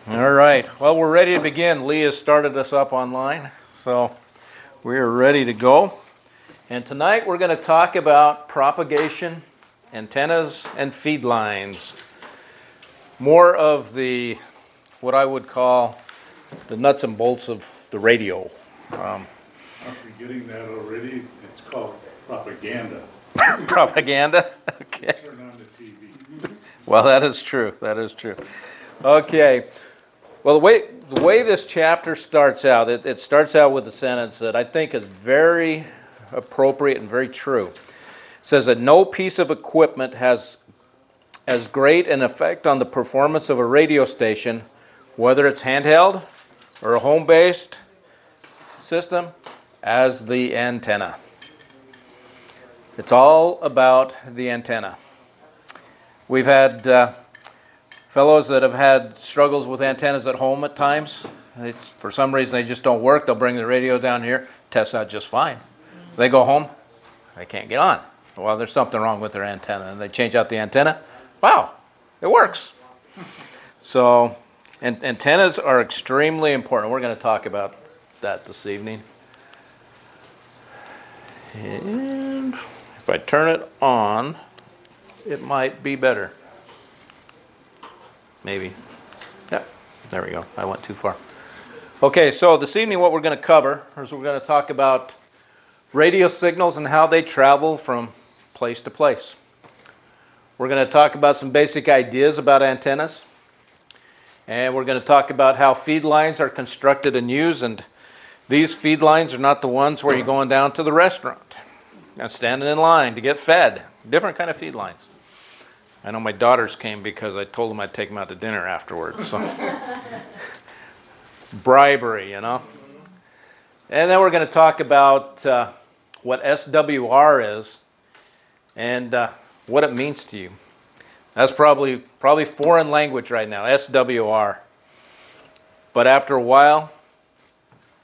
All right, well, we're ready to begin. Lee has started us up online, so we're ready to go. And tonight we're going to talk about propagation, antennas, and feed lines. More of the, what I would call the nuts and bolts of the radio. I'm forgetting that already. It's called propaganda. Propaganda? Okay. Turn on the TV. Well, that is true. That is true. Okay. Well, the way this chapter starts out, it starts out with a sentence that I think is very appropriate and very true. It says that no piece of equipment has as great an effect on the performance of a radio station, whether it's handheld or a home-based system, as the antenna. It's all about the antenna. We've had fellows that have had struggles with antennas at home at times. For some reason they just don't work. They'll bring the radio down here, tests out just fine. They go home, they can't get on. Well, there's something wrong with their antenna, and they change out the antenna. Wow, it works. So antennas are extremely important. We're going to talk about that this evening. And if I turn it on, it might be better. Maybe. Yep, there we go. I went too far. Okay, so this evening what we're going to cover is we're going to talk about radio signals and how they travel from place to place. We're going to talk about some basic ideas about antennas. And we're going to talk about how feed lines are constructed and used. And these feed lines are not the ones where you're going down to the restaurant and standing in line to get fed. Different kind of feed lines. I know my daughters came because I told them I'd take them out to dinner afterwards. So. Bribery, you know. And then we're going to talk about what SWR is and what it means to you. That's probably foreign language right now, SWR. But after a while,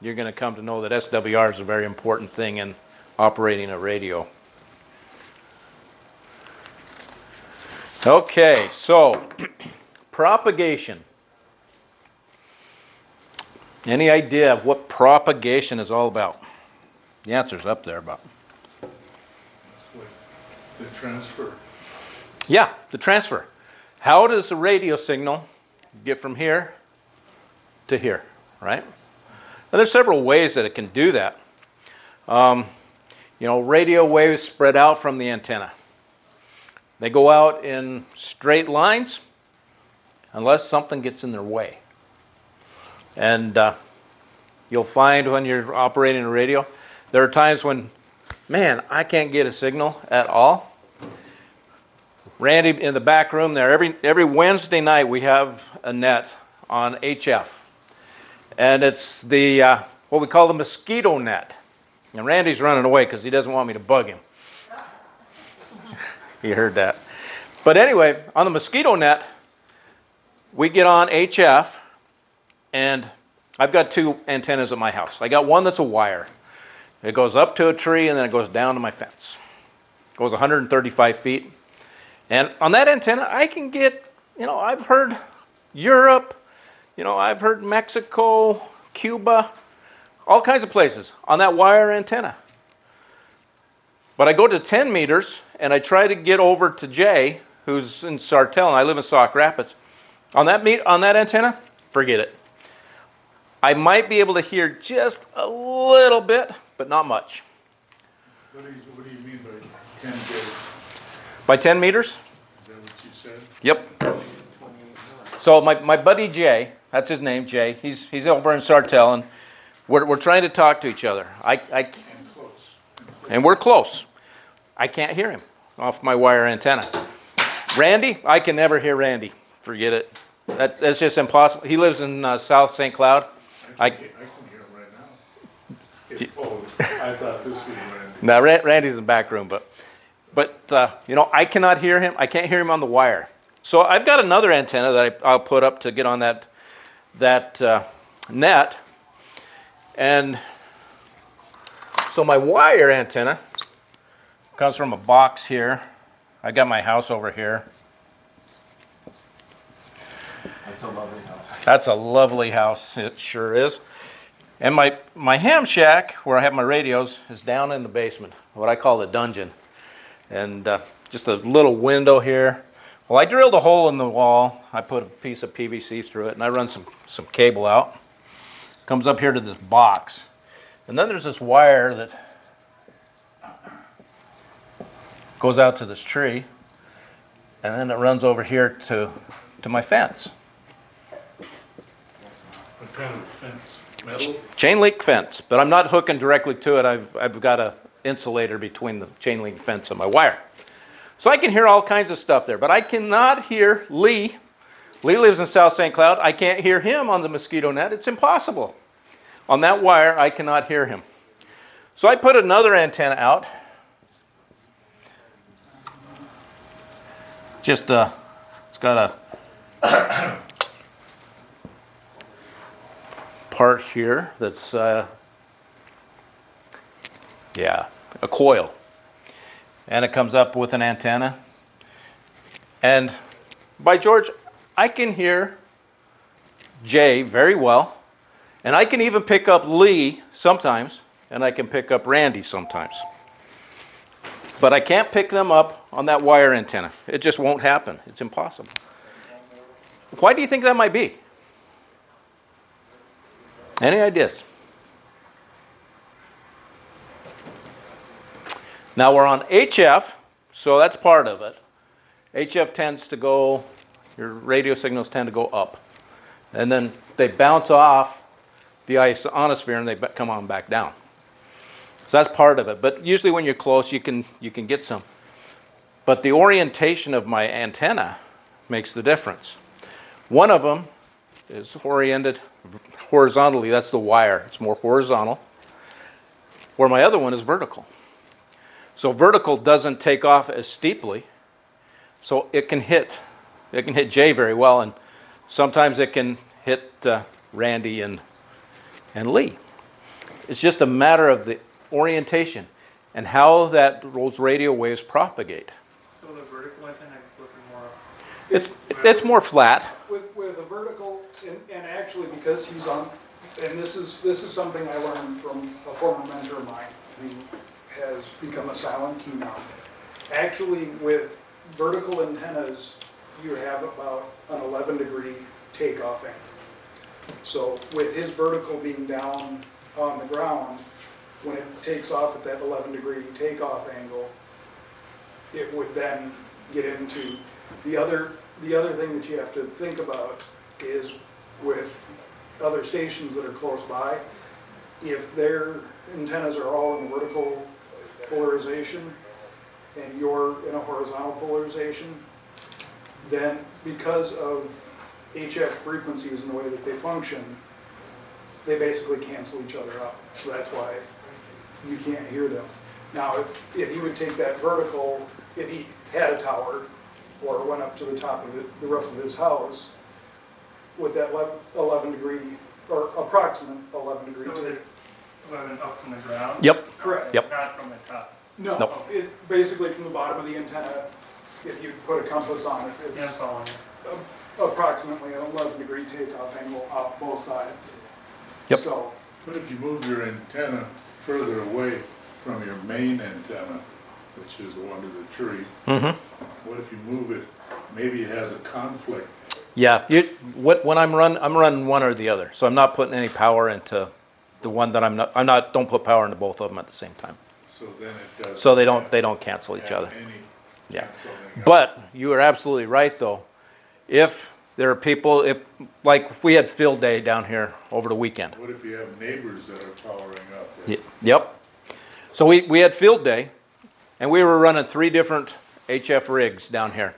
you're going to come to know that SWR is a very important thing in operating a radio. Okay, so propagation. Any idea of what propagation is all about? The answer's up there about. The transfer. Yeah, the transfer. How does a radio signal get from here to here, right? And there's several ways that it can do that. You know, radio waves spread out from the antenna. They go out in straight lines unless something gets in their way. And you'll find when you're operating a radio, there are times when, man, I can't get a signal at all. Randy in the back room there, every Wednesday night we have a net on HF. And it's the, what we call the mosquito net. And Randy's running away because he doesn't want me to bug him. You heard that. But anyway, on the mosquito net, we get on HF, and I've got two antennas at my house. I got one that's a wire. It goes up to a tree, and then it goes down to my fence. It goes 135 feet. And on that antenna, I can get, you know, I've heard Europe, you know, I've heard Mexico, Cuba, all kinds of places on that wire antenna. But I go to 10 meters, and I try to get over to Jay, who's in Sartell, and I live in Sauk Rapids. On that antenna, forget it. I might be able to hear just a little bit, but not much. What do you mean by 10 meters? By 10 meters? Is that what you said? Yep. So my buddy Jay, that's his name, Jay, he's over in Sartell, and we're trying to talk to each other. And we're close. I can't hear him off my wire antenna. Randy, I can never hear Randy. Forget it. That's just impossible. He lives in South St. Cloud. I can hear him right now. I thought this was Randy. No, Randy's in the back room, but you know, I cannot hear him. I can't hear him on the wire. So I've got another antenna that I'll put up to get on that net, and so my wire antenna comes from a box here. I got my house over here. That's a lovely house. That's a lovely house. It sure is. And my ham shack, where I have my radios, is down in the basement, what I call the dungeon. And just a little window here. Well, I drilled a hole in the wall. I put a piece of PVC through it, and I run some cable out. Comes up here to this box. And then there's this wire that goes out to this tree, and then it runs over here to my fence. What kind of fence? Metal? Chain link fence, but I'm not hooking directly to it. I've got an insulator between the chain link fence and my wire. So I can hear all kinds of stuff there, but I cannot hear Lee. Lee lives in South St. Cloud. I can't hear him on the mosquito net. It's impossible. On that wire, I cannot hear him. So I put another antenna out. Just, it's got a part here that's, yeah, a coil. And it comes up with an antenna. And by George, I can hear Jay very well. And I can even pick up Lee sometimes. And I can pick up Randy sometimes. But I can't pick them up on that wire antenna. It just won't happen. It's impossible. Why do you think that might be? Any ideas? Now we're on HF, so that's part of it. HF tends to go, your radio signals tend to go up. And then they bounce off the ionosphere and they come on back down. So that's part of it. But usually when you're close, you can get some. But the orientation of my antenna makes the difference. One of them is oriented horizontally. That's the wire. It's more horizontal. Where my other one is vertical. So vertical doesn't take off as steeply. So it can hit Jay very well, and sometimes it can hit Randy and Lee. It's just a matter of the orientation and how those radio waves propagate. So the vertical antenna was more. It's more flat. With a vertical, and actually because he's on, and this is something I learned from a former mentor of mine who has become a silent key now. Actually, with vertical antennas, you have about an 11-degree takeoff angle. So with his vertical being down on the ground, when it takes off at that 11-degree takeoff angle, it would then get into the other thing that you have to think about is with other stations that are close by, if their antennas are all in vertical polarization and you're in a horizontal polarization, then because of HF frequencies and the way that they function, they basically cancel each other out. So that's why you can't hear them. Now, if he would take that vertical, if he had a tower or went up to the top of the roof of his house with that 11-degree or approximate 11-degree. So is it 11 up from the ground? Yep. Correct. Yep. Not from the top. No, Nope. it basically from the bottom of the antenna, if you put a compass on it, Yeah, I'm it's following you. approximately an 11-degree takeoff angle off both sides. Yep. So, What if you move your antenna further away from your main antenna, which is the one to the tree? Mm-hmm. What if you move it, maybe it has a conflict? Yeah. When I'm running one or the other. So I'm not putting any power into the one that I'm not. Don't put power into both of them at the same time. So then it does. So they don't cancel each other. Yeah. Canceling. But you are absolutely right, though. If there are people, like we had field day down here over the weekend. What if you have neighbors that are powering up? Yep. So we had field day, and we were running 3 different HF rigs down here.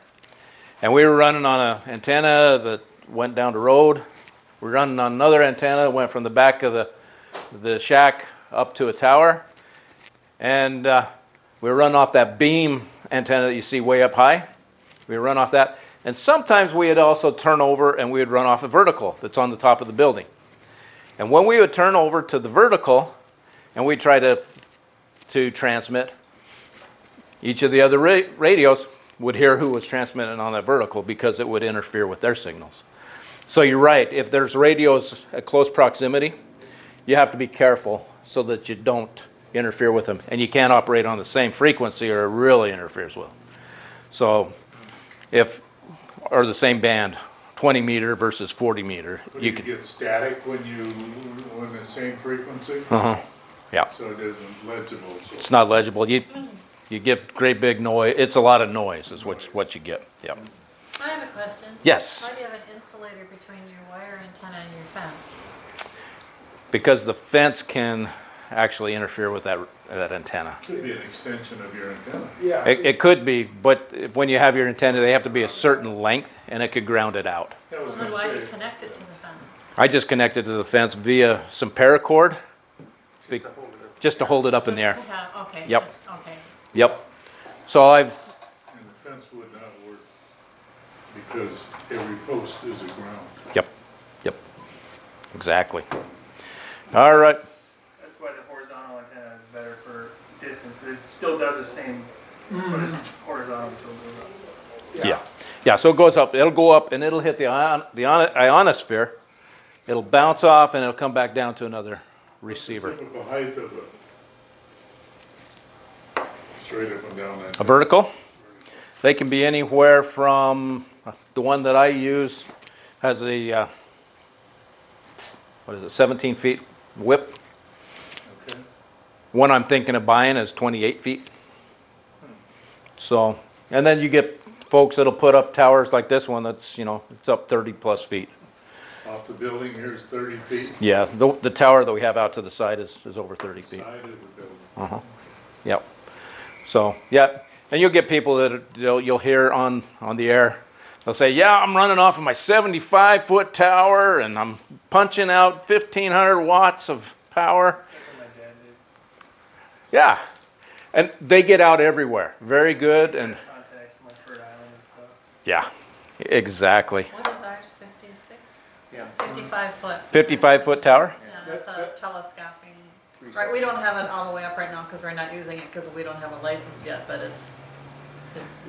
And we were running on an antenna that went down the road. We were running on another antenna that went from the back of the shack up to a tower. And we were running off that beam antenna that you see way up high. We would run off that. And sometimes we would also turn over and we would run off a vertical that's on the top of the building. And when we would turn over to the vertical and we'd try to transmit, each of the other radios would hear who was transmitting on that vertical because it would interfere with their signals. So you're right, if there's radios at close proximity, you have to be careful so that you don't interfere with them. And you can't operate on the same frequency or it really interferes with them. So or the same band, 20 meter versus 40 meter. But you get static when the same frequency? Yeah. So it isn't legible. So. It's not legible. You get great big noise. It's a lot of noise is what you get. Yep. I have a question. Yes. Why do you have an insulator between your wire antenna and your fence? Because the fence can actually interfere with that antenna. Could be an extension of your antenna. Yeah. It could be, but when you have your antenna, they have to be a certain length, and it could ground it out. I was So then gonna why do say, you connect it to the fence? I just connected to the fence via some paracord, just to hold it up in the air. Just to have- Okay. Yep. Okay. Yep. So and the fence would not work because every post is a ground. Yep. Exactly. All right. That's why the horizontal antenna is better for distance, because it still does the same, but it's horizontal, so it goes up. Yeah. So it goes up. It'll go up and it'll hit the ionosphere. It'll bounce off and it'll come back down to another receiver. Typical height of a straight up and down A antenna. vertical. They can be anywhere from the one that I use has a 17 feet whip. Okay. One I'm thinking of buying is 28 feet. So, and then you get folks that'll put up towers like this one that's, it's up 30 plus feet. Off the building, here's 30 feet. Yeah, the tower that we have out to the side is over 30 feet. Side of the building. Yep. So, yeah, and you'll get people that you'll hear on the air. They'll say, yeah, I'm running off of my 75-foot tower and I'm punching out 1,500 watts of power. That's what my dad did. Yeah, and they get out everywhere. Very good, and Contacts, Mudford Island and stuff. yeah, exactly. What is ours, 56? Yeah. 55 foot. 55-foot tower? Yeah, that's a telescoping. Right, we don't have it all the way up right now because we're not using it because we don't have a license yet, but it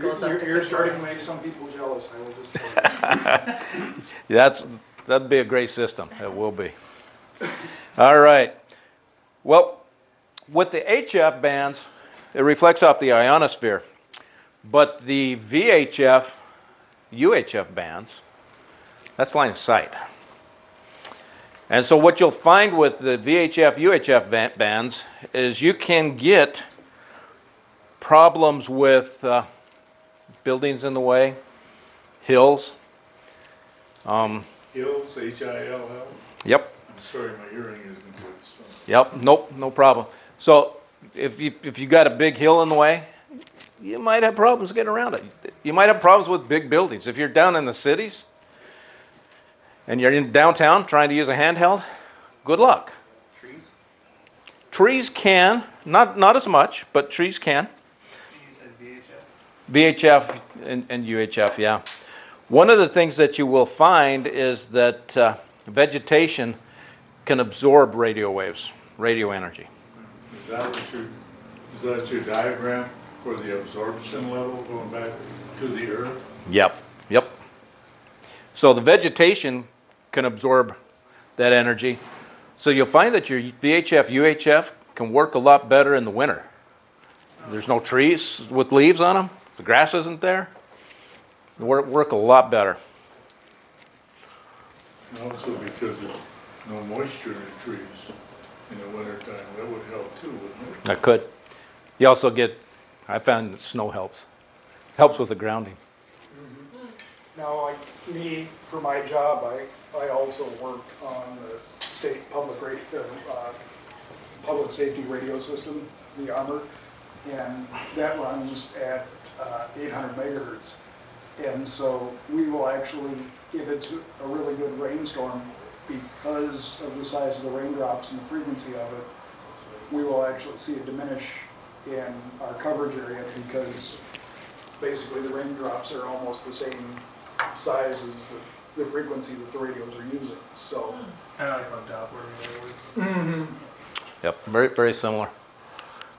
goes up to You're 55. starting to make some people jealous, I will just tell you. That'd be a great system. It will be. All right. Well, with the HF bands, it reflects off the ionosphere, but the VHF, UHF bands, that's line of sight. And so what you'll find with the VHF, UHF bands is you can get problems with buildings in the way, hills. Hills, H-I-L-L. Yep. I'm sorry, my hearing isn't good. So. Yep. Nope. No problem. So if you got a big hill in the way, you might have problems getting around it. You might have problems with big buildings. If you're down in the cities and you're in downtown trying to use a handheld, good luck. Trees? Trees can, not as much, but trees can. You said VHF? VHF and UHF, yeah. One of the things that you will find is that vegetation can absorb radio waves, radio energy. Is that your diagram for the absorption level going back to the earth? Yep. So the vegetation can absorb that energy. So you'll find that your VHF, UHF can work a lot better in the winter. There's no trees with leaves on them. The grass isn't there. They work a lot better. And also because of no moisture in the trees in the wintertime, that would help too, wouldn't it? I could. You also get, I found that snow helps. Helps with the grounding. Now, like me, for my job, I also work on the state public safety radio system, the ARMOR, and that runs at 800 megahertz. And so we will actually, if it's a really good rainstorm, because of the size of the raindrops and the frequency of it, we will actually see it diminish in our coverage area because basically the raindrops are almost the same size as the frequency that the radios are using. So, Kind of like on Doppler radio. Yep, very, very similar.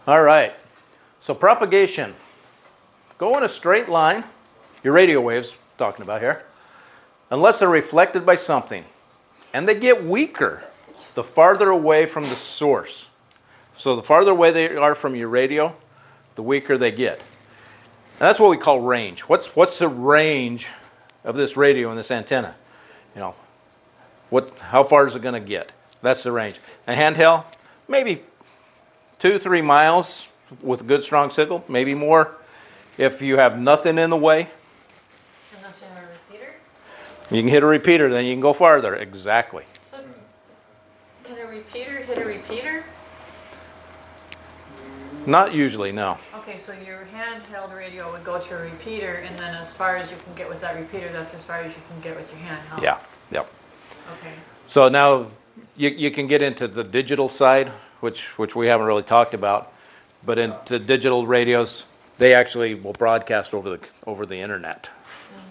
All right, so propagation. Go in a straight line, your radio waves talking about here, unless they're reflected by something. And they get weaker the farther away from the source. So the farther away they are from your radio, the weaker they get. And that's what we call range. What's the range of this radio and this antenna? You know, how far is it going to get? That's the range. A handheld, maybe 2-3 miles with a good strong signal, maybe more if you have nothing in the way. Unless you have a repeater? You can hit a repeater, then you can go farther. Exactly. So, can a repeater hit a repeater? Not usually, no. Okay, so your handheld radio would go to a repeater, and then as far as you can get with that repeater, that's as far as you can get with your handheld? Yeah, yep. Okay. So now you can get into the digital side, which we haven't really talked about, but into digital radios, they actually will broadcast over the internet.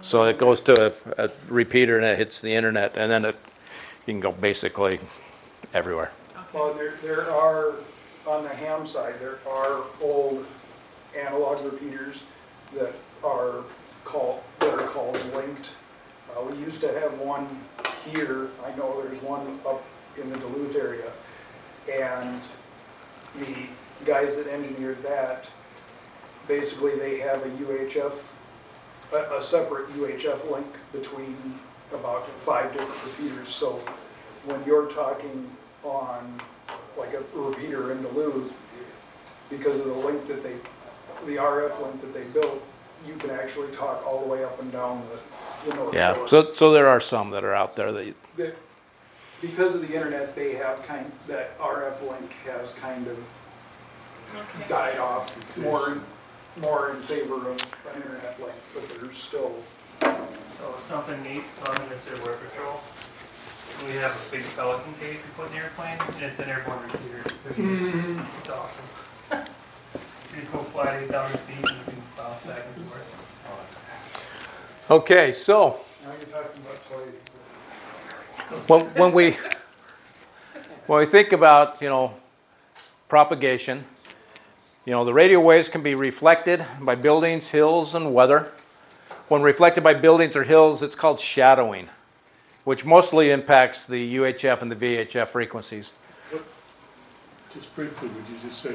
So it goes to a repeater and it hits the internet, and then you can go basically everywhere. Okay. Well, there are, on the ham side, there are old analog repeaters that are called linked. We used to have one here. I know there's one up in the Duluth area, and the guys that engineered that, basically they have a UHF, a separate UHF link between about 5 different repeaters. So when you're talking on like a repeater in Duluth, because of the link that the RF link that they built, you can actually talk all the way up and down the North Yeah, Shore. so there are some that are out there that Because of the internet, they have that RF link has kind of Okay. died off more in favor of an internet link, but there's still. So something neat, so I'm in the Civil Air Patrol. We have a big Pelican case we put in the airplane, and it's an airborne repeater. It's awesome. You just go fly down the beach and you can bounce back and forth. Okay, so Now you're talking about toys. when we think about, propagation, the radio waves can be reflected by buildings, hills, and weather. When reflected by buildings or hills, it's called shadowing, which mostly impacts the UHF and the VHF frequencies. Just briefly, would you just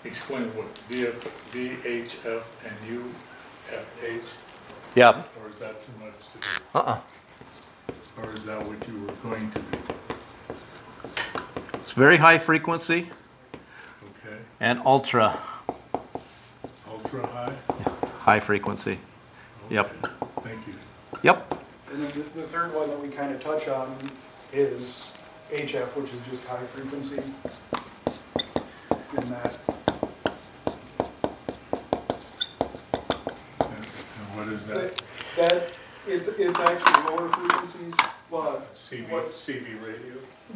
explain what VHF and UFH? Yeah. Or is that too much to do? Or is that what you were going to do? It's very high frequency Okay. and ultra Ultra high? high frequency. Yep. Okay. Thank you. Yep. And then the third one that we kind of touch on is HF, which is just high frequency. In that, And what is that? it's actually lower frequencies, but CV radio?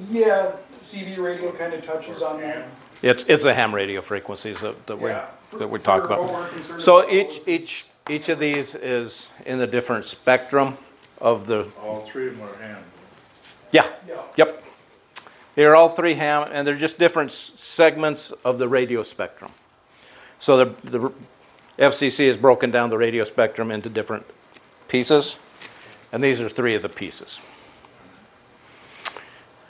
yeah, CV radio kind of touches on that. It's the ham radio frequencies that Yeah. we talk For about. what we're concerned So about is- each of these is in a different spectrum of the. All three of them are ham. Yeah. Yeah. Yep. They're all three ham, and they're just different segments of the radio spectrum. So the FCC has broken down the radio spectrum into different pieces, and these are three of the pieces.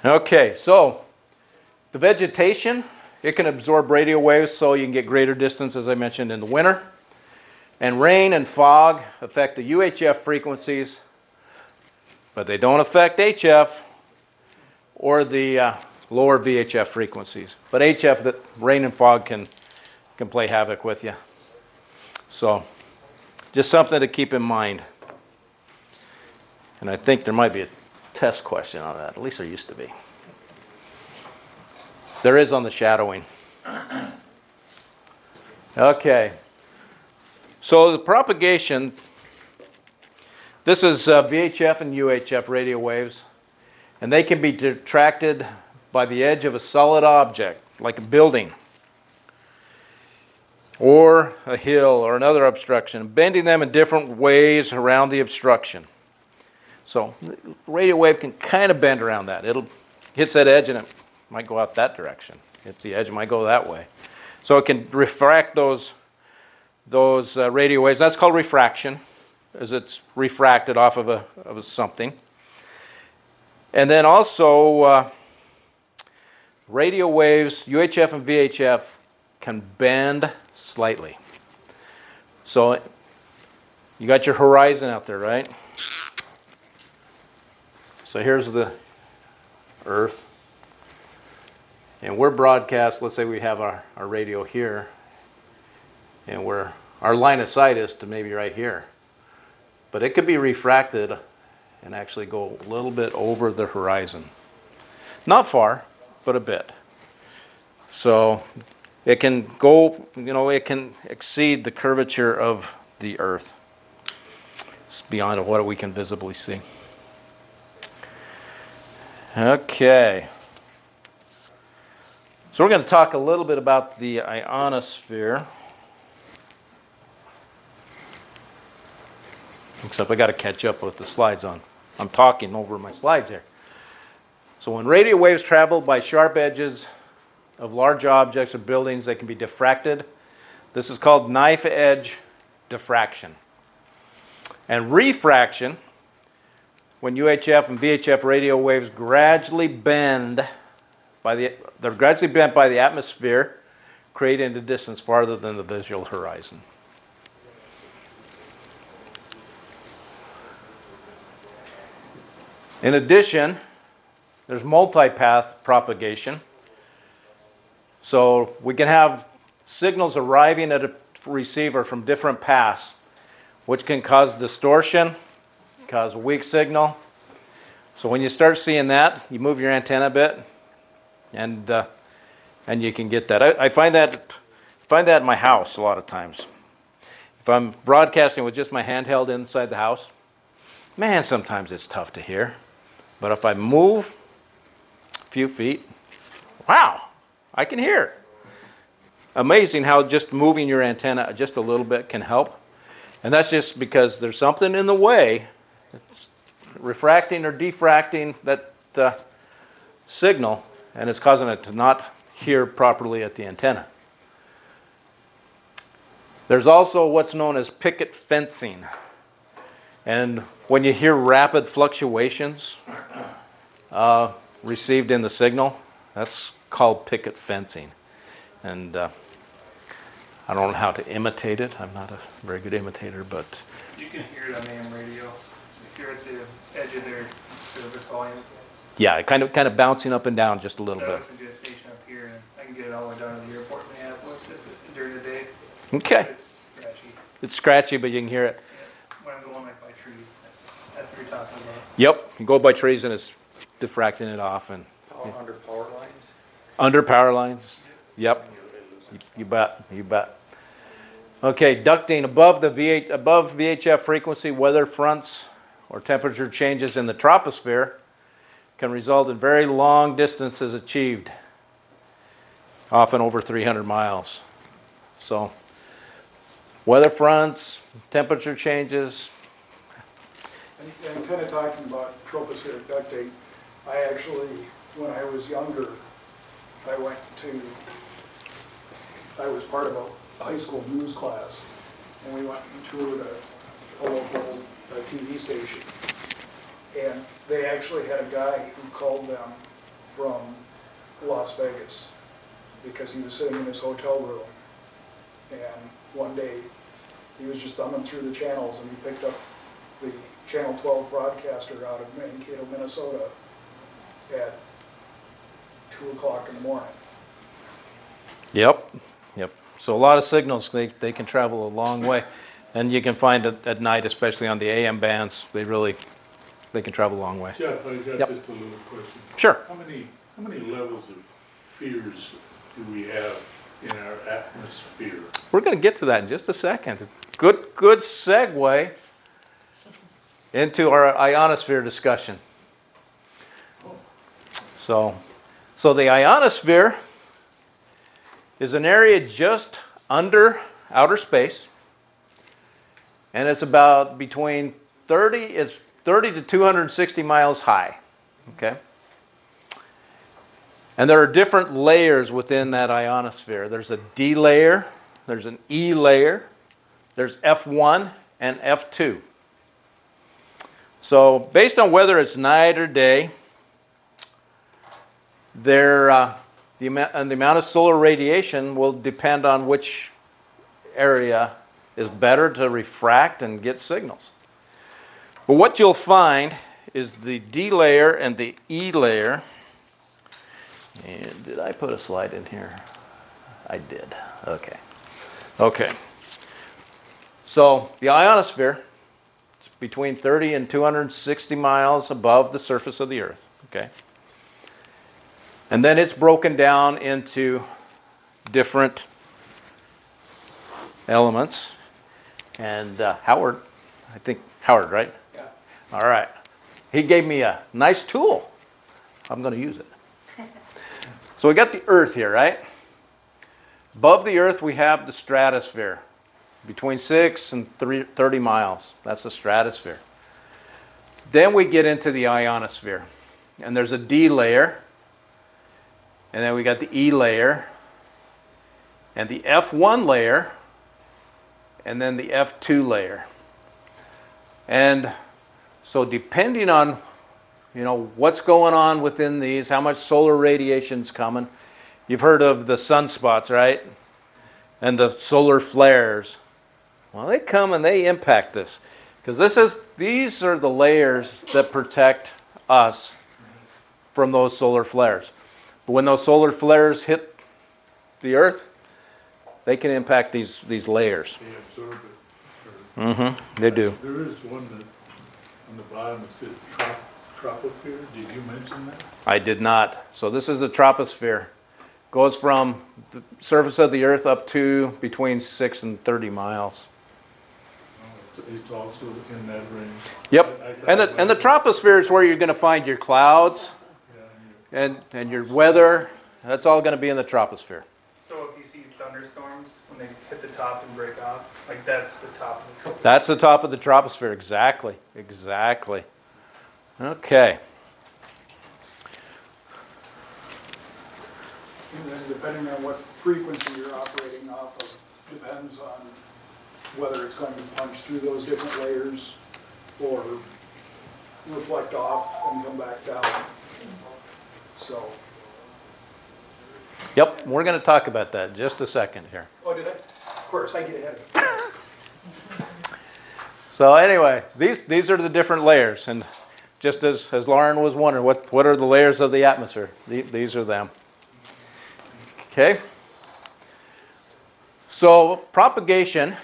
Okay, so the vegetation, it can absorb radio waves so you can get greater distance, as I mentioned, in the winter. And rain and fog affect the UHF frequencies, but they don't affect HF or the lower VHF frequencies. But HF, that rain and fog can play havoc with you. So just something to keep in mind. And I think there might be a test question on that. At least there used to be. There is on the shadowing. Okay. So the propagation, this is VHF and UHF radio waves, and they can be detracted by the edge of a solid object, like a building, or a hill, or another obstruction, bending them in different ways around the obstruction. So the radio wave can kind of bend around that. It'll hits that edge and it might go out that direction. Hits the edge, it might go that way. So it can refract those radio waves. That's called refraction, as it's refracted off of something. And then also, radio waves, UHF and VHF, can bend slightly. So you got your horizon out there, right? So here's the Earth. And we're broadcast, let's say we have our radio here, and our line of sight is to maybe right here. But it could be refracted and actually go a little bit over the horizon. Not far, but a bit. So it can go, it can exceed the curvature of the Earth. It's beyond what we can visibly see. Okay. So we're going to talk a little bit about the ionosphere. Except I got to catch up with the slides on. I'm talking over my slides here. So when radio waves travel by sharp edges of large objects or buildings, they can be diffracted. This is called knife edge diffraction. And refraction, when UHF and VHF radio waves gradually bend they're gradually bent by the atmosphere, creating a distance farther than the visual horizon. In addition, there's multipath propagation. So we can have signals arriving at a receiver from different paths, which can cause distortion, cause a weak signal. So when you start seeing that, you move your antenna a bit, and you can get that. I find that in my house a lot of times. If I'm broadcasting with just my handheld inside the house, man, sometimes it's tough to hear. But if I move a few feet, wow, I can hear. Amazing how just moving your antenna just a little bit can help. And that's just because there's something in the way that's refracting or diffracting that signal, and it's causing it to not hear properly at the antenna. There's also what's known as picket fencing. And when you hear rapid fluctuations received in the signal, that's called picket fencing. And I don't know how to imitate it. I'm not a very good imitator, but... You can hear it on AM radio. If you're at the edge of their service volume. Yeah, kind of bouncing up and down just a little bit. I can get a station up here, and I can get it all the way down to the airport in Minneapolis during the day. Okay. It's scratchy. It's scratchy, but you can hear it. Yeah. When I'm going like by trees, that's what you're talking about. Yep, you go by trees and it's diffracting it off. And Under power lines? under power lines. Yep. You bet. You bet. Okay, ducting above VHF frequency, weather fronts or temperature changes in the troposphere can result in very long distances achieved, often over 300 miles. So, weather fronts, temperature changes. And kind of talking about tropospheric ducting, I actually, when I was younger, I was part of a high school news class, and we went and toured a local TV station. And they actually had a guy who called them from Las Vegas because he was sitting in his hotel room. And one day he was just thumbing through the channels and he picked up the Channel 12 broadcaster out of Mankato, Minnesota at 2 o'clock in the morning. Yep. Yep. So a lot of signals, they can travel a long way. And you can find it at night, especially on the AM bands, they can travel a long way. Jeff, I got just a little question. Sure. How many levels of spheres do we have in our atmosphere? We're going to get to that in just a second. Good segue into our ionosphere discussion. So the ionosphere is an area just under outer space, and it's about between 30 to 260 miles high. Okay? And there are different layers within that ionosphere. There's a D layer, there's an E layer, there's F1 and F2. So based on whether it's night or day, the amount of solar radiation will depend on which area is better to refract and get signals. But what you'll find is the D layer and the E layer. And did I put a slide in here? I did. Okay. Okay. So the ionosphere, it's between 30 and 260 miles above the surface of the Earth. Okay. And then it's broken down into different elements. And Howard, I think Howard, right? Yeah. All right. He gave me a nice tool. I'm going to use it. So we got the Earth here, right? Above the Earth, we have the stratosphere. Between 6 and 30 miles. That's the stratosphere. Then we get into the ionosphere. And there's a D layer. And then we got the E layer. And the F1 layer. And then the F2 layer. And so depending on, you know, what's going on within these, how much solar radiation's coming. You've heard of the sunspots, right? And the solar flares. Well, they come and they impact this. Because these are the layers that protect us from those solar flares. But when those solar flares hit the Earth, they can impact these layers. They absorb it. Mm-hmm. They do. There is one that on the bottom it says troposphere. Did you mention that? I did not. So this is the troposphere. Goes from the surface of the Earth up to between 6 and 30 miles. Oh, it's also in that range. Yep. And the troposphere is where you're going to find your clouds Yeah, and your weather. That's all going to be in the troposphere. So if you see thunderstorms, when they hit the top and break off, like that's the top of the troposphere. That's the top of the troposphere. Exactly. Exactly. Okay. And then depending on what frequency you're operating off of, depends on whether it's going to punch through those different layers or reflect off and come back down. So. Yep. We're going to talk about that in just a second here. Oh, did I? Of course, I get ahead of it. So anyway, these are the different layers. And just as Lauren was wondering, what are the layers of the atmosphere? These are them. Okay. So propagation,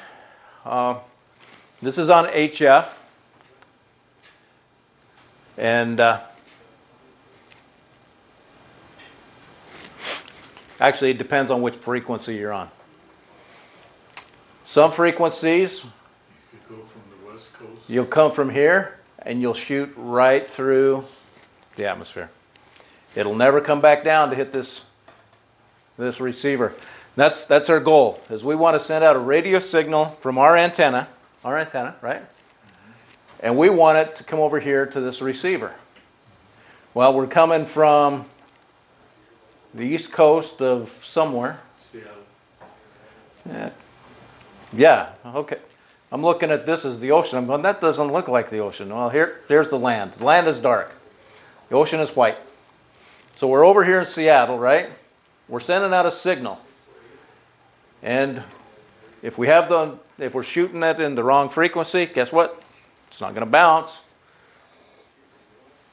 this is on HF. And actually, it depends on which frequency you're on. Some frequencies, you could go from the west coast. you'll come from here and you'll shoot right through the atmosphere. It'll never come back down to hit this receiver. That's our goal, is we want to send out a radio signal from our antenna, right? And we want it to come over here to this receiver. Well, we're coming from the east coast of somewhere. Seattle. Yeah, okay. I'm looking at this as the ocean. I'm going, that doesn't look like the ocean. Well, here's the land. The land is dark. The ocean is white. So we're over here in Seattle, right? We're sending out a signal. And if we're shooting it in the wrong frequency, guess what? It's not going to bounce.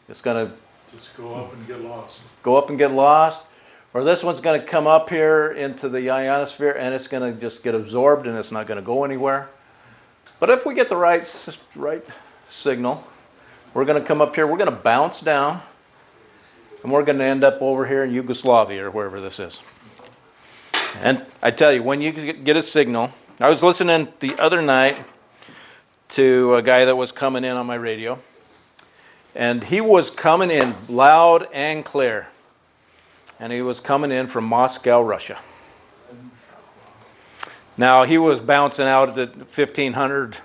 It's going to Just go up and get lost. go up and get lost. Or this one's going to come up here into the ionosphere and it's going to just get absorbed and it's not going to go anywhere. But if we get the right signal, we're going to come up here, we're going to bounce down, and we're going to end up over here in Yugoslavia or wherever this is. And I tell you, when you get a signal, I was listening the other night to a guy that was coming in on my radio, and he was coming in loud and clear. And he was coming in from Moscow, Russia. Now, he was bouncing out at 1,500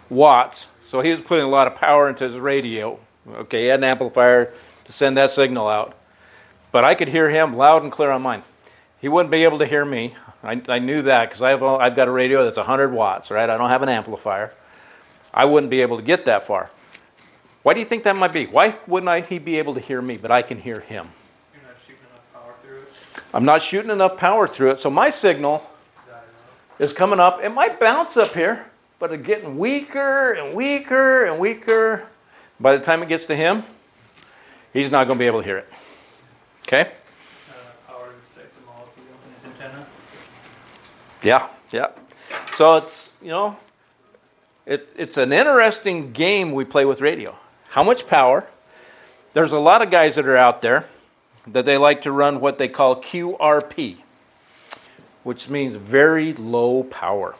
watts, so he was putting a lot of power into his radio. Okay, he had an amplifier to send that signal out. But I could hear him loud and clear on mine. He wouldn't be able to hear me. I knew that because I've got a radio that's 100 watts, right? I don't have an amplifier. I wouldn't be able to get that far. Why do you think that might be? Why wouldn't he be able to hear me, but I can hear him? You're not shooting enough power through it. I'm not shooting enough power through it, so my signal is coming up. It might bounce up here, but it's getting weaker and weaker and weaker. By the time it gets to him, he's not going to be able to hear it. Okay? Power to set the molecules in his antenna. Yeah, yeah. So it's, you know, it's an interesting game we play with radio. How much power? There's a lot of guys that are out there that they like to run what they call QRP, which means very low power.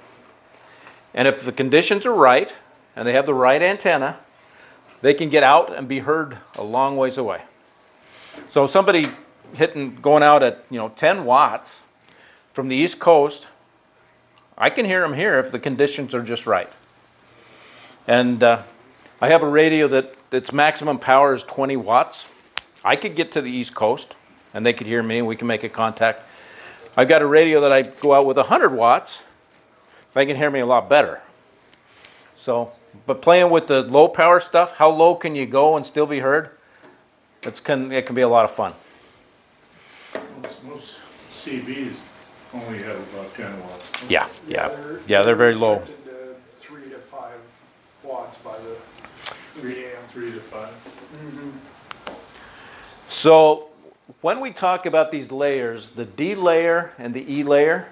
And if the conditions are right, and they have the right antenna, they can get out and be heard a long ways away. So somebody going out at 10 watts from the East Coast, I can hear them here if the conditions are just right. And I have a radio that its maximum power is 20 watts. I could get to the East Coast, and they could hear me, and we can make a contact. I've got a radio that I go out with 100 watts. They can hear me a lot better. So, but playing with the low power stuff, how low can you go and still be heard? It can be a lot of fun. Most CBs only have about 10 watts. Yeah, they're very low. restricted to 3 to 5 watts by the 3 AM. 3 to 5. So when we talk about these layers, the D layer and the E layer,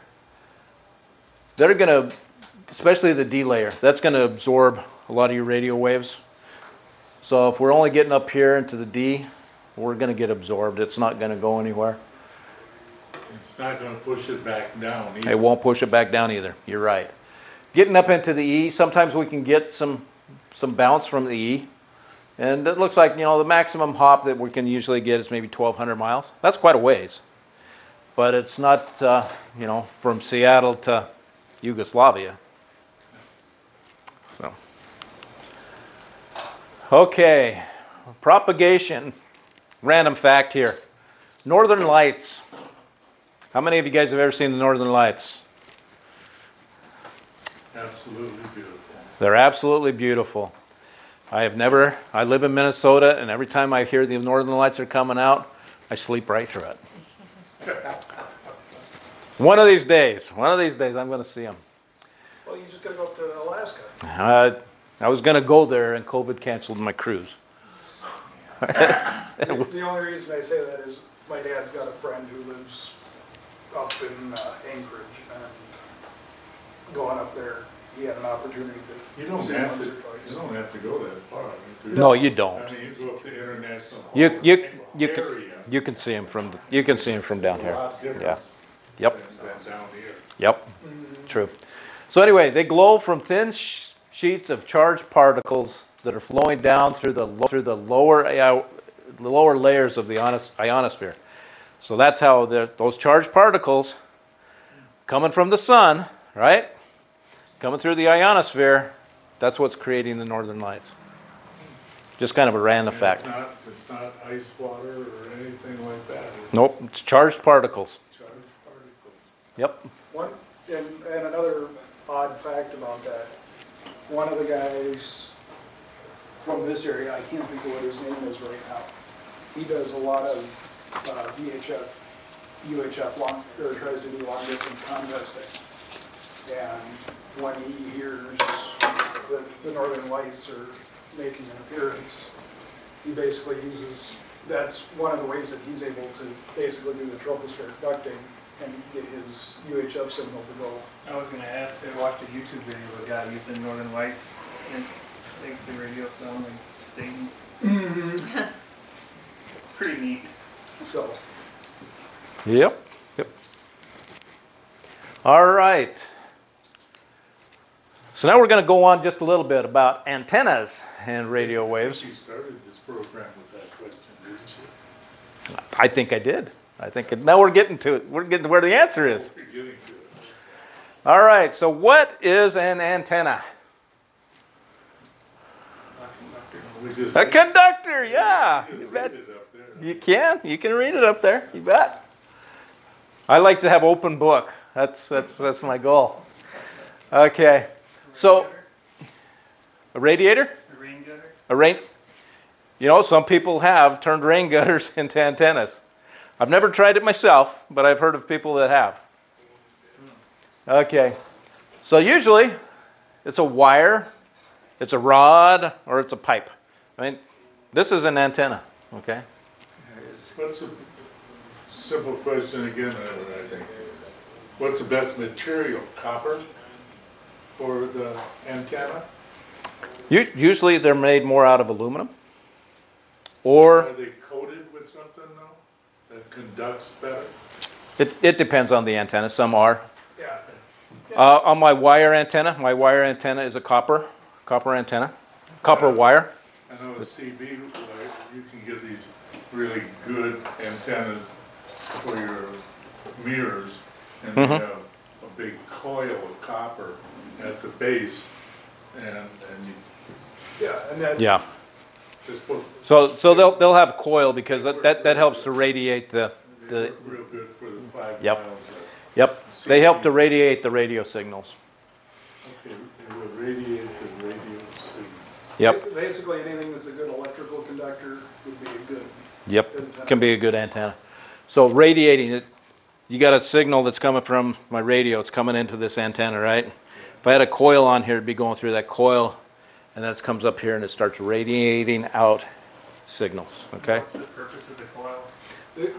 they're going to, especially the D layer, that's going to absorb a lot of your radio waves. So if we're only getting up here into the D, we're going to get absorbed. It's not going to go anywhere. It's not going to push it back down either. It won't push it back down either. You're right. Getting up into the E, sometimes we can get some bounce from the E. And it looks like, the maximum hop that we can usually get is maybe 1,200 miles. That's quite a ways. But it's not, from Seattle to Yugoslavia. So, okay, propagation. Random fact here. Northern Lights. How many of you guys have ever seen the Northern Lights? Absolutely beautiful. They're absolutely beautiful. I live in Minnesota, and every time I hear the Northern Lights are coming out, I sleep right through it. One of these days, I'm going to see them. Well, you just gotta go up to Alaska. I was going to go there, and COVID canceled my cruise. The only reason I say that is my dad's got a friend who lives up in Anchorage, and going up there, he had an opportunity to. You don't have to go that far. No, you don't. I mean, you go up to international. You can see them from down here. Yeah. Yep. Than down here. Yep. True. So anyway, they glow from thin sheets of charged particles that are flowing down through the lower layers of the ionosphere. So that's how those charged particles coming from the sun, right? Coming through the ionosphere, that's what's creating the Northern Lights. Just kind of a random fact. It's not ice water or anything like that. Nope, it's charged particles. Charged particles. Yep. And another odd fact about that, one of the guys from this area, I can't think of what his name is right now, he does a lot of VHF, UHF, tries to do long distance contesting. And when he hears that the Northern Lights are making an appearance, he basically that's one of the ways that he's able to basically do the tropospheric ducting and get his UHF signal to go. I was going to ask, I watched a YouTube video of a guy using Northern Lights, and it makes the radio sound like Satan. It's pretty neat. So, Yep. All right. So now we're going to go on just a little bit about antennas and radio waves. You started this program with that question, didn't you? I think I did. Now we're getting to it. We're getting to where the answer is. You're getting to it. All right. So what is an antenna? A conductor. Yeah. You bet. Read it up there. You can. You can read it up there. You bet. I like to have open book. That's my goal. Okay. So, a radiator? A rain gutter? You know, some people have turned rain gutters into antennas. I've never tried it myself, but I've heard of people that have. Okay, so usually it's a wire, it's a rod, or it's a pipe. I mean, this is an antenna, okay? What's a simple question again, I think. What's the best material? Copper for the antenna? Usually they're made more out of aluminum. Or Are they coated with something though that conducts better? it depends on the antenna. Some are. Yeah. On my wire antenna is a copper antenna, copper wire. I know at CB, you can get these really good antennas for your mirrors, and they have a big coil of copper at the base, and you Yeah, and that, Yeah. just put So they'll have coil because that helps to radiate the real good for the 5 Yep. miles. Yep. They help to radiate the radio signals. Okay, it will radiate the radio signal. Yep. basically anything that's a good electrical conductor would be a good. Yep. Can be a good antenna. So radiating it, you got a signal that's coming from my radio. It's coming into this antenna, right? If I had a coil on here, it'd be going through that coil, and then it comes up here and it starts radiating out signals. Okay. What's the purpose of the coil?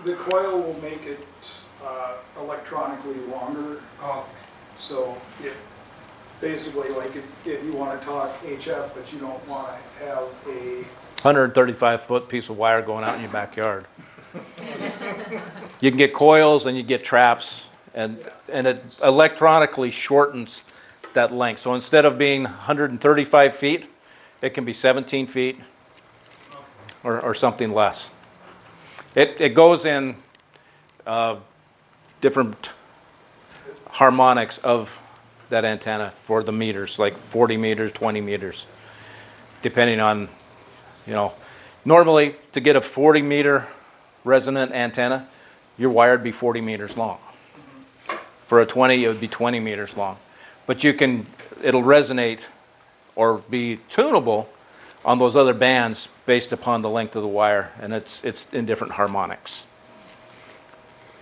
The coil will make it electronically longer, Oh, so it, basically like if you want to talk HF, but you don't want to have a, 135-foot piece of wire going out in your backyard. You can get coils and you get traps, and it electronically shortens that length. So instead of being 135 feet, it can be 17 feet or something less. It goes in different harmonics of that antenna for the meters, like 40 meters, 20 meters, depending on, you know, normally to get a 40-meter resonant antenna, your wire would be 40 meters long. For a 20, it would be 20 meters long. But it'll resonate or be tunable on those other bands based upon the length of the wire, and it's in different harmonics.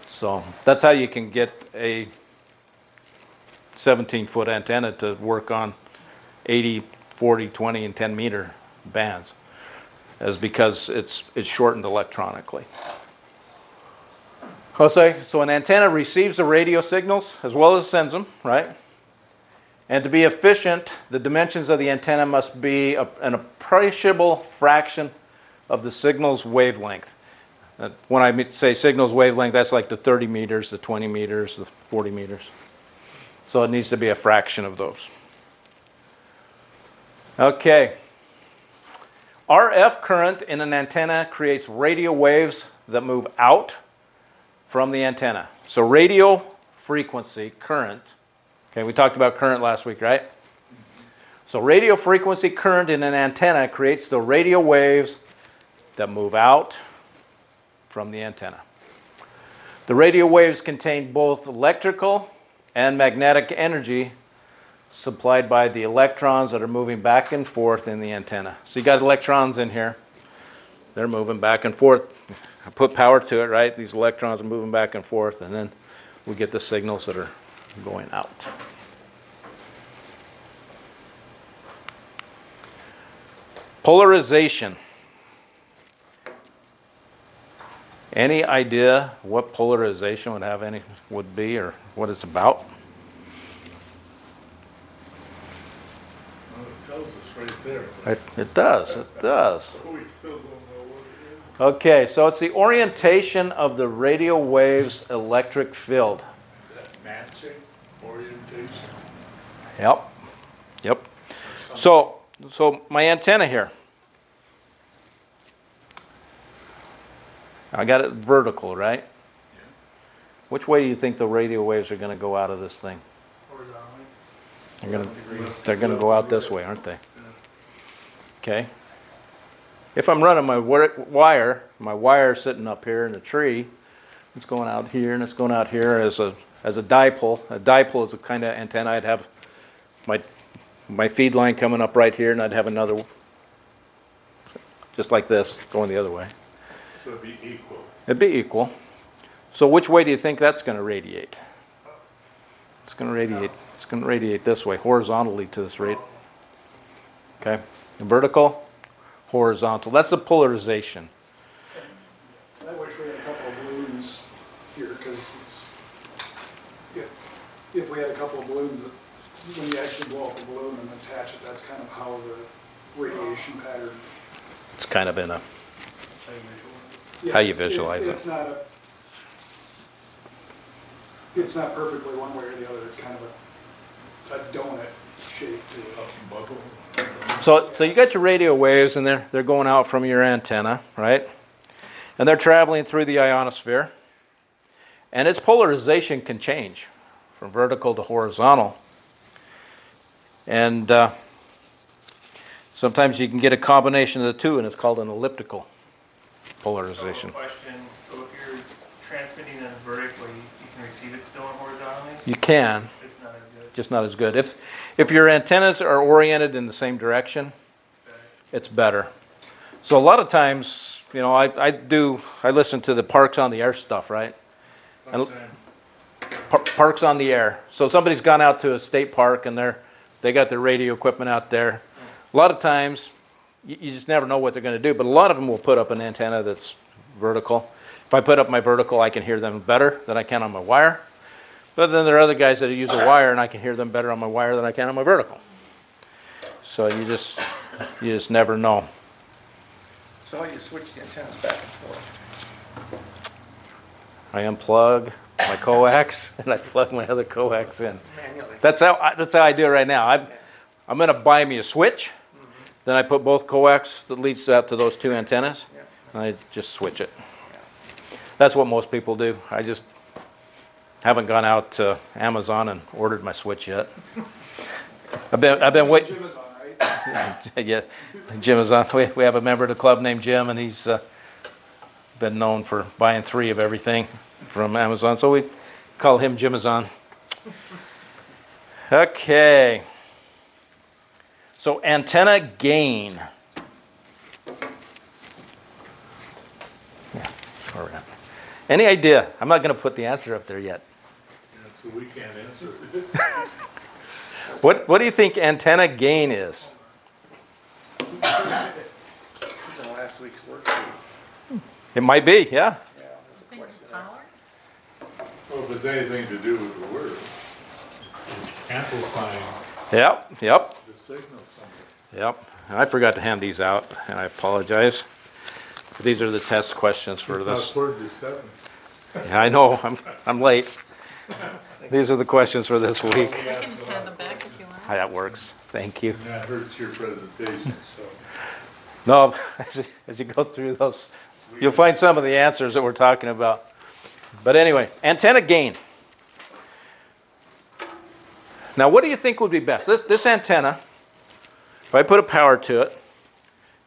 So that's how you can get a 17-foot antenna to work on 80, 40, 20, and 10-meter bands, is because it's shortened electronically. Jose, so an antenna receives the radio signals as well as sends them, right? And to be efficient, the dimensions of the antenna must be an appreciable fraction of the signal's wavelength. When I say signal's wavelength, that's like the 30 meters, the 20 meters, the 40 meters. So it needs to be a fraction of those. Okay. RF current in an antenna creates radio waves that move out from the antenna. So radio frequency current, okay, we talked about current last week, right? So radio frequency current in an antenna creates the radio waves that move out from the antenna. The radio waves contain both electrical and magnetic energy supplied by the electrons that are moving back and forth in the antenna. So you got electrons in here. They're moving back and forth. I put power to it, right? These electrons are moving back and forth, and then we get the signals that are going out. Polarization. Any idea what polarization would be or what it's about? Well, it tells us right there. It does. It does. But we still don't know what it is. Okay, so it's the orientation of the radio wave's electric field. That matching orientation. Yep. Yep. So my antenna here. I got it vertical, right? Yeah. Which way do you think the radio waves are going to go out of this thing? horizontally. They're going to go out this way, aren't they? Okay. If I'm running my wire sitting up here in the tree, it's going out here and it's going out here as a dipole. A dipole is the kind of antenna I'd have my feed line coming up right here, and I'd have another just like this, going the other way. So it'd be equal. It'd be equal. So which way do you think that's going to radiate? It's going to radiate. It's going to radiate this way, horizontally to this rate. Okay, vertical, horizontal. That's the polarization. I wish we had a couple of balloons here, because if we had a couple of balloons, when you actually blow up a balloon and attach it, that's kind of how the radiation pattern. It's kind of in a, Yeah, how you it's- visualize it. It's not perfectly one way or the other, it's kind of a donut shape to it. Buckle. So you got your radio waves, and they're going out from your antenna, right? And they're traveling through the ionosphere. And its polarization can change from vertical to horizontal. And sometimes you can get a combination of the two, and it's called an elliptical polarization. So question, so if you're transmitting it vertically, you can receive it still horizontally? You can, It's not as good. just not as good. If your antennas are oriented in the same direction, it's better. So a lot of times, you know, I listen to the Parks on the Air stuff, right? And Parks on the Air. So somebody's gone out to a state park and they got their radio equipment out there. A lot of times, you just never know what they're going to do, but a lot of them will put up an antenna that's vertical. If I put up my vertical, I can hear them better than I can on my wire. But then there are other guys that use a wire, and I can hear them better on my wire than I can on my vertical. So you just never know. So you switch the antennas back and forth. I unplug my coax and I plug my other coax in. Manually. That's how I do it right now. I'm going to buy me a switch. Then I put both coax that leads out to those two antennas, and I just switch it. That's what most people do. I just haven't gone out to Amazon and ordered my switch yet. I've been waiting. Jim is on, right? Yeah, Jim is on. We have a member of the club named Jim, and he's been known for buying 3 of everything from Amazon, so we call him Jimazon. Okay. So antenna gain. Yeah, sorry. Any idea? I'm not going to put the answer up there yet. Yeah, so we can't answer it. What do you think antenna gain is? In last week's worksheet. It might be, yeah. Yeah, there's a Think question there. power? Well, if it's anything to do with the word, amplifying Yep. the signal somewhere. Yep, and I forgot to hand these out, and I apologize. But these are the test questions for It's this. not 4 to 7. Yeah, I know, I'm late. These are the questions for this week. You can just hand them back if you want. That works, thank you. And that hurts your presentation, so. No, as you go through those, you'll find some of the answers that we're talking about. But anyway, antenna gain. Now, what do you think would be best? This antenna, if I put a power to it,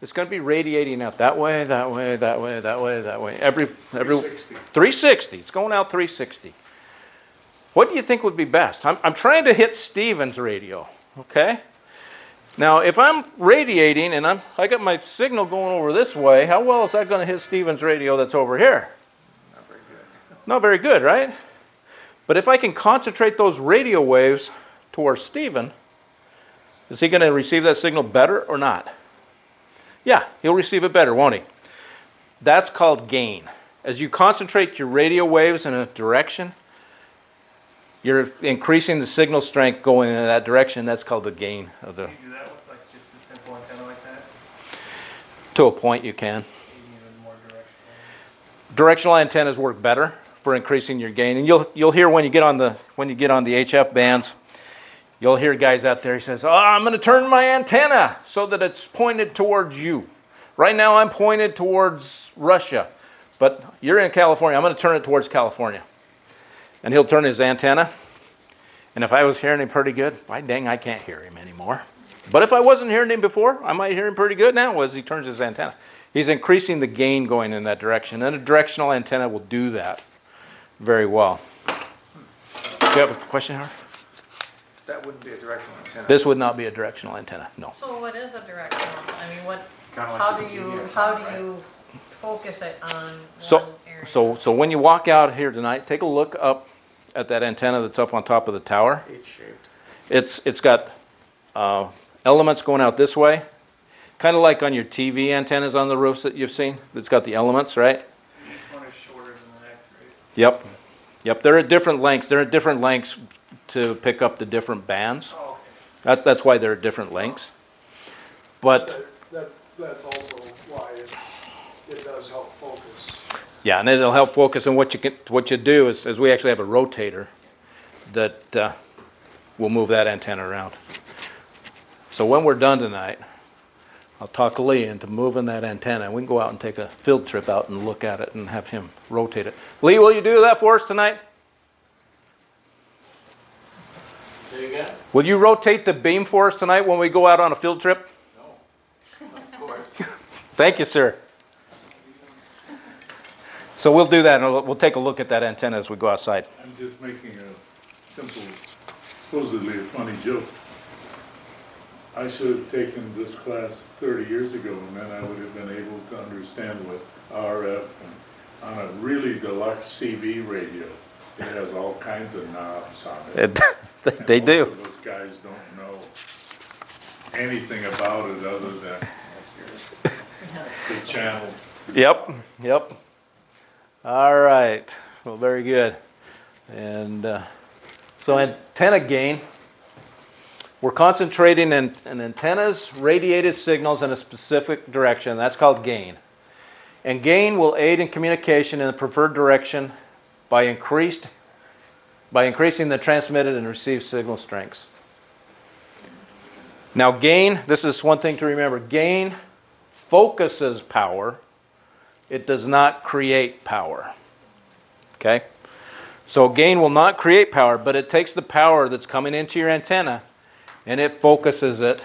it's going to be radiating out that way, that way, that way, that way, that way. Every 360. 360. It's going out 360. What do you think would be best? I'm trying to hit Stephen's radio, okay? Now, if I'm radiating and I got my signal going over this way, how well is that going to hit Stephen's radio that's over here? Not very good. Not very good, right? But if I can concentrate those radio waves towards Stephen, is he going to receive that signal better or not? Yeah, he'll receive it better, won't he? That's called gain. As you concentrate your radio waves in a direction, you're increasing the signal strength going in that direction. That's called the gain of the. Can you do that with like just a simple antenna like that? To a point, you can. Maybe even more directional. Directional antennas work better for increasing your gain, and you'll hear when you get on the HF bands, you'll hear guys out there. He says, "Oh, I'm going to turn my antenna so that it's pointed towards you. Right now, I'm pointed towards Russia, but you're in California. I'm going to turn it towards California." And he'll turn his antenna, and if I was hearing him pretty good, why dang, I can't hear him anymore. But if I wasn't hearing him before, I might hear him pretty good now as he turns his antenna. He's increasing the gain going in that direction, and a directional antenna will do that very well. Do you have a question, Howard? That wouldn't be a directional antenna. This would not be a directional antenna, no. So what is a directional? I mean, what Kinda like How the do you, TV how antenna, do right? you focus it on So, one area? so when you walk out here tonight, take a look up at that antenna that's up on top of the tower. H-shaped. It's got elements going out this way, kind of like on your TV antennas on the roofs that you've seen. It's got the elements, right? Each one is shorter than the next, right? Yep. Yep. They're at different lengths. They're at different lengths to pick up the different bands. Oh, okay. That's why they're at different lengths. But That's also why it does help focus. yeah, and it'll help focus. And what you do is we actually have a rotator that will move that antenna around. So when we're done tonight, I'll talk Lee into moving that antenna. We can go out and take a field trip out and look at it and have him rotate it. Lee, will you do that for us tonight? Say again? Will you rotate the beam for us tonight when we go out on a field trip? No. Of course. Thank you, sir. So we'll do that, and we'll take a look at that antenna as we go outside. I'm just making a simple, supposedly a funny joke. I should have taken this class 30 years ago, and then I would have been able to understand what RF and on a really deluxe CB radio. It has all kinds of knobs on it. They And do. most of those guys don't know anything about it other than the channel. Yep, yep. All right, well, very good. And so antenna gain, we're concentrating in an antenna's radiated signals in a specific direction. That's called gain. And gain will aid in communication in the preferred direction by increasing the transmitted and received signal strengths. Now gain, this is one thing to remember, gain focuses power. It does not create power. Okay? So gain will not create power, but it takes the power that's coming into your antenna and it focuses it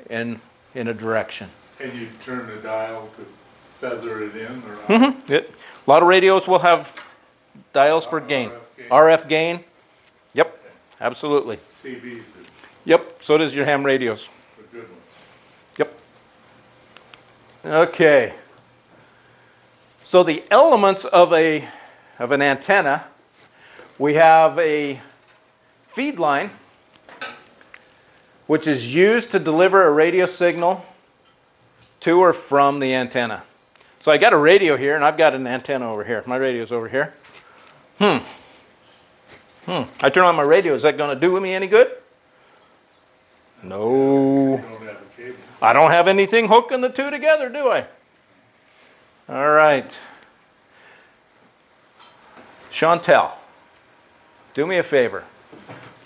in a direction. And you turn the dial to feather it in or out? A lot of radios will have dials for gain. RF gain. Yep, absolutely. CBs do, Yep, so does your ham radios. the good ones. Yep. Okay. So the elements of an antenna, we have a feed line, which is used to deliver a radio signal to or from the antenna. So I got a radio here, and I've got an antenna over here. My radio's over here. I turn on my radio. Is that going to do me any good? No. You don't have a cable. I don't have anything hooking the two together, do I? All right. Chantel, do me a favor.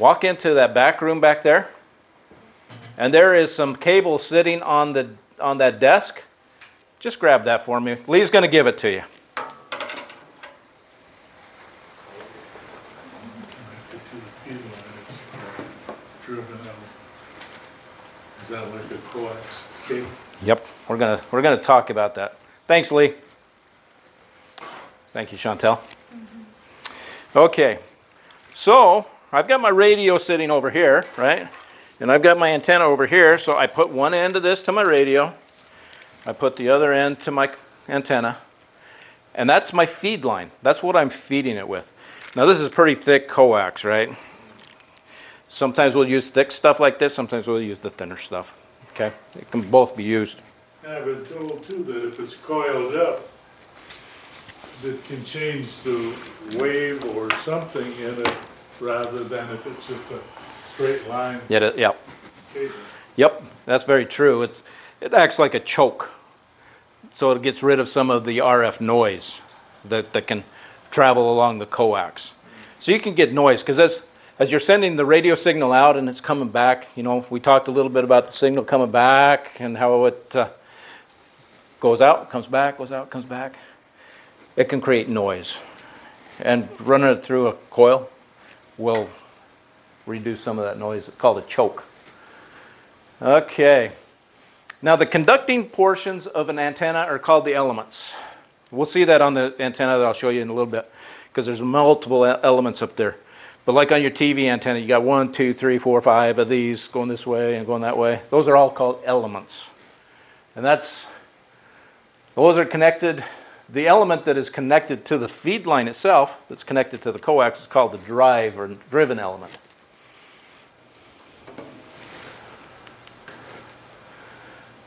Walk into that back room back there, and there is some cable sitting on that desk. Just grab that for me. Lee's going to give it to you. Driven out. Is that like a coax cable? Yep, we're gonna talk about that. Thanks, Lee. Thank you, Chantel. Okay, so I've got my radio sitting over here, right? And I've got my antenna over here, so I put one end of this to my radio. I put the other end to my antenna. And that's my feed line. That's what I'm feeding it with. Now this is pretty thick coax, right? Sometimes we'll use thick stuff like this, sometimes we'll use the thinner stuff. Okay? It can both be used. And I've been told too that if it's coiled up, it can change the wave or something in it rather than if it's just a straight line Yep. cable. Yep, that's very true. It acts like a choke. So it gets rid of some of the RF noise that can travel along the coax. So you can get noise, because as you're sending the radio signal out and it's coming back, you know, we talked a little bit about the signal coming back and how it goes out, comes back, goes out, comes back. It can create noise. And running it through a coil will reduce some of that noise. It's called a choke. Okay. Now the conducting portions of an antenna are called the elements. We'll see that on the antenna that I'll show you in a little bit, because there's multiple elements up there. But like on your TV antenna, you got 1, 2, 3, 4, 5 of these going this way and going that way. Those are all called elements. And those are connected. The element that is connected to the feed line itself, that's connected to the coax, is called the drive or driven element.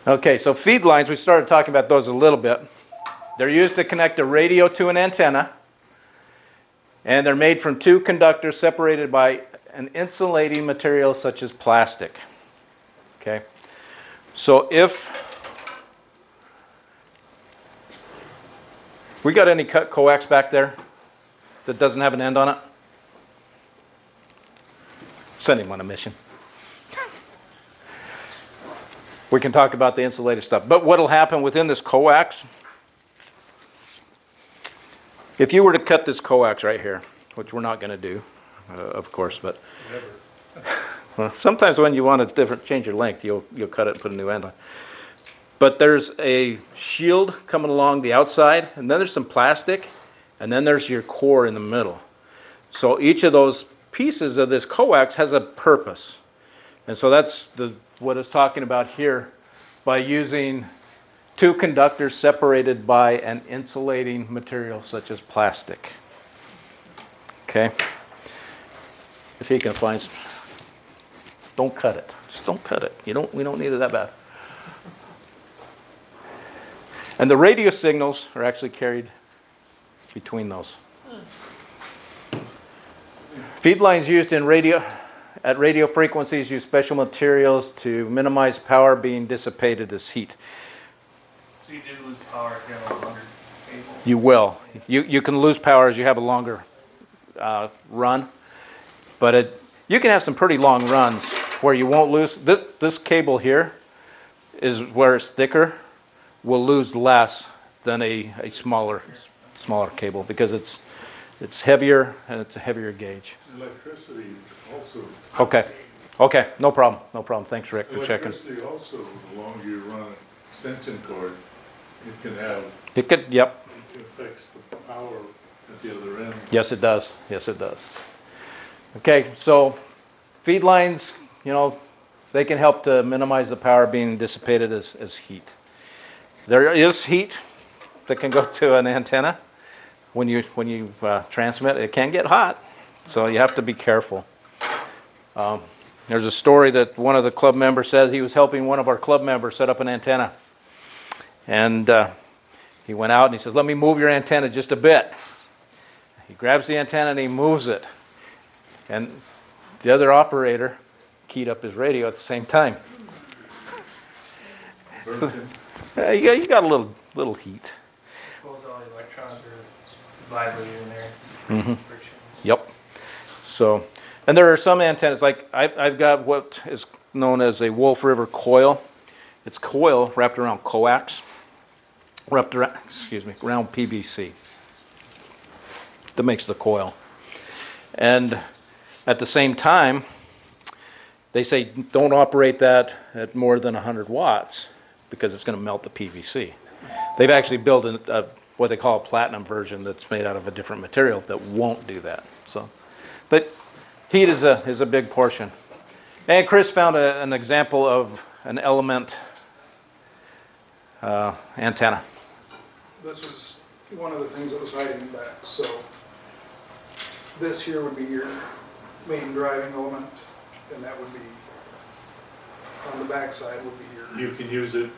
Okay, so feed lines, we started talking about those a little bit. They're used to connect a radio to an antenna, and they're made from two conductors separated by an insulating material such as plastic. Okay, so if we got any coax back there that doesn't have an end on it, send him on a mission. We can talk about the insulated stuff. But what will happen within this coax, if you were to cut this coax right here, which we're not going to do, of course, but well, sometimes when you want to change your length, you'll cut it and put a new end on. But there's a shield coming along the outside, and then there's some plastic, and then there's your core in the middle. So each of those pieces of this coax has a purpose. And so that's what it's talking about here by using two conductors separated by an insulating material such as plastic. Okay? If you can find some, don't cut it. Just don't cut it. We don't need it that bad. And the radio signals are actually carried between those. Feed lines used in at radio frequencies use special materials to minimize power being dissipated as heat. So you did lose power if you have a longer cable? You will. You can lose power as you have a longer run, but you can have some pretty long runs where you won't lose. This cable here is where it's thicker, will lose less than a smaller cable because it's heavier and it's a heavier gauge. Electricity also. Okay, no problem. Thanks, Rick, for checking. Electricity also, the longer you run a extension cord, it can have. Yep. It affects the power at the other end. Yes, it does. Okay, so feed lines, they can help to minimize the power being dissipated as heat. There is heat that can go to an antenna when you transmit. It can get hot, so you have to be careful. There's a story that one of the club members said he was helping one of our club members set up an antenna. And he went out and he says, "Let me move your antenna just a bit." He grabs the antenna and he moves it. And the other operator keyed up his radio at the same time. So, you got a little heat. Suppose all the electrons are vibrating in there. Mm-hmm. Friction. Yep. So, and there are some antennas, like I've got what is known as a Wolf River coil. It's coil wrapped around coax, around PVC. That makes the coil. And at the same time, they say don't operate that at more than 100 watts because it's going to melt the PVC. They've actually built what they call a platinum version that's made out of a different material that won't do that. So, but heat is a big portion. And Chris found an example of an element antenna. This was one of the things that was hiding back. So this here would be your main driving element, and that would be on the back side would be your. You can use it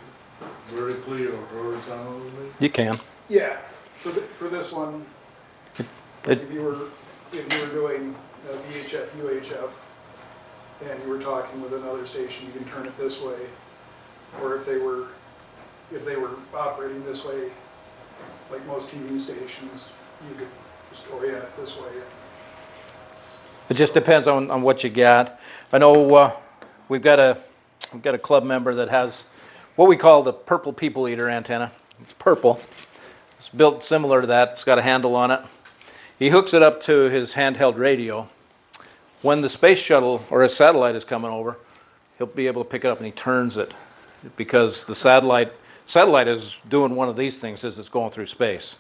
vertically or horizontally? You can. Yeah, for this one, if you were doing VHF, UHF, and you were talking with another station, you can turn it this way. Or if they were operating this way, like most TV stations, you could just orient it this way. It just depends on what you got. I know we've got a club member that has what we call the purple people eater antenna. It's purple. It's built similar to that. It's got a handle on it. He hooks it up to his handheld radio. When the space shuttle or a satellite is coming over, he'll be able to pick it up and he turns it because the satellite is doing one of these things as it's going through space.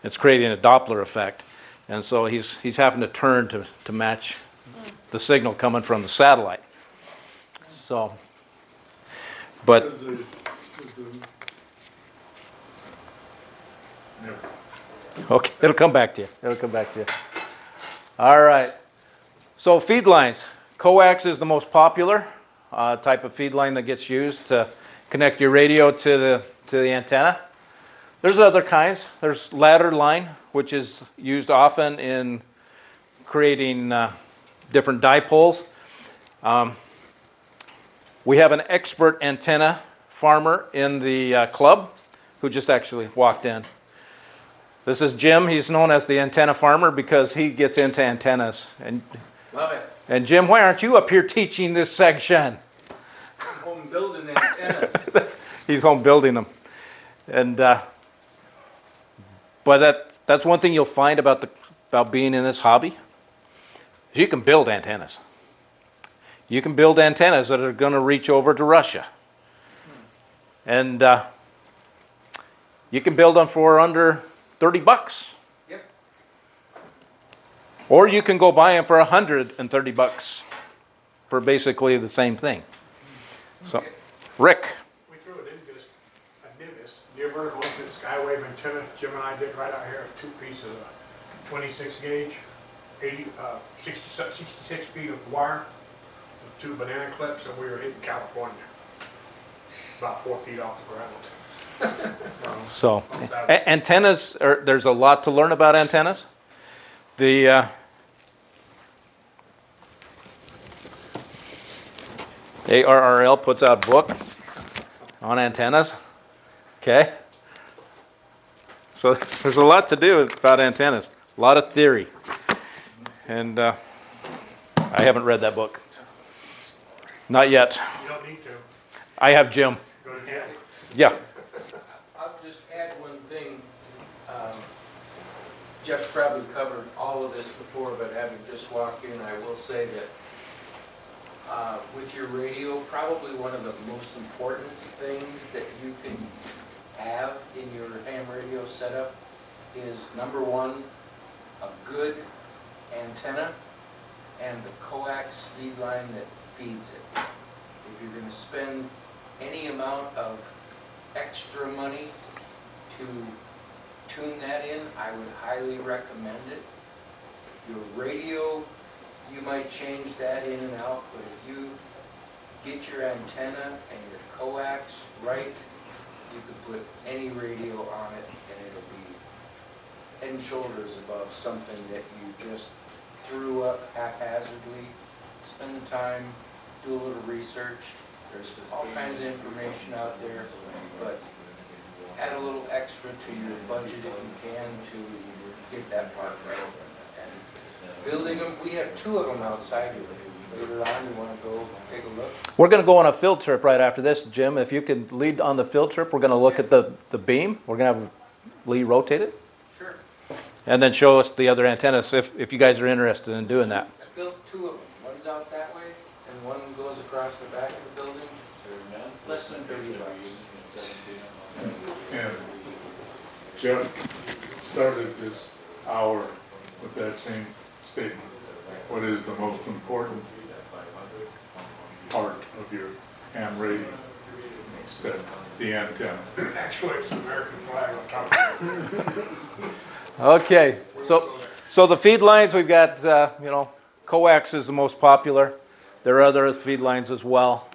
It's creating a Doppler effect. And so he's having to turn to match the signal coming from the satellite. So, but Is the- Never. Okay, it'll come back to you. It'll come back to you. All right. So feed lines. Coax is the most popular type of feed line that gets used to connect your radio to the antenna. There's other kinds. There's ladder line, which is used often in creating different dipoles. We have an expert antenna farmer in the club who just actually walked in. This is Jim. He's known as the antenna farmer because he gets into antennas. And, Love it. and Jim, why aren't you up here teaching this section? Home building antennas. He's home building them. And but that's one thing you'll find about being in this hobby. Is you can build antennas. You can build antennas that are going to reach over to Russia. And you can build them for under $30. Yep. Or you can go buy them for $130 for basically the same thing. So, Rick. We threw it in this, I did this. Do you ever go into the Skywave antenna? Jim and I did right out here, 2 pieces of 26 gauge, 66 feet of wire, with 2 banana clips, and we were hitting California. About 4 feet off the ground. So, antennas, there's a lot to learn about antennas. The ARRL puts out a book on antennas. Okay? So there's a lot to do about antennas, a lot of theory. And I haven't read that book. Not yet. You don't need to. I have Jim. Go to Kathy. Yeah. I'll just add one thing. Jeff probably covered all of this before, but having just walked in, I will say that with your radio, probably one of the most important things that you can have in your ham radio setup is, number one, a good antenna and the coax feed line that feeds it. If you're going to spend any amount of extra money to tune that in, I would highly recommend it. Your radio, you might change that in and out, but if you get your antenna and your coax right, you could put any radio on it and it'll be head and shoulders above something that you just threw up haphazardly. Spend the time, do a little research. There's all kinds of information out there, but add a little extra to your budget if you can to get that part right. And building them, we have 2 of them outside here. Later on, you want to go take a look? We're going to go on a field trip right after this, Jim. If you could lead on the field trip, we're going to look at the beam. We're going to have Lee rotate it. Sure. And then show us the other antennas if you guys are interested in doing that. I built 2 of them. One's out that way, and one goes across the back of the building. Less than $30. And Jeff started this hour with that same statement. What is the most important part of your ham radio? And he said, the antenna. Actually, it's an American flag on top of it. Okay, so the feed lines, we've got, coax is the most popular. There are other feed lines as well.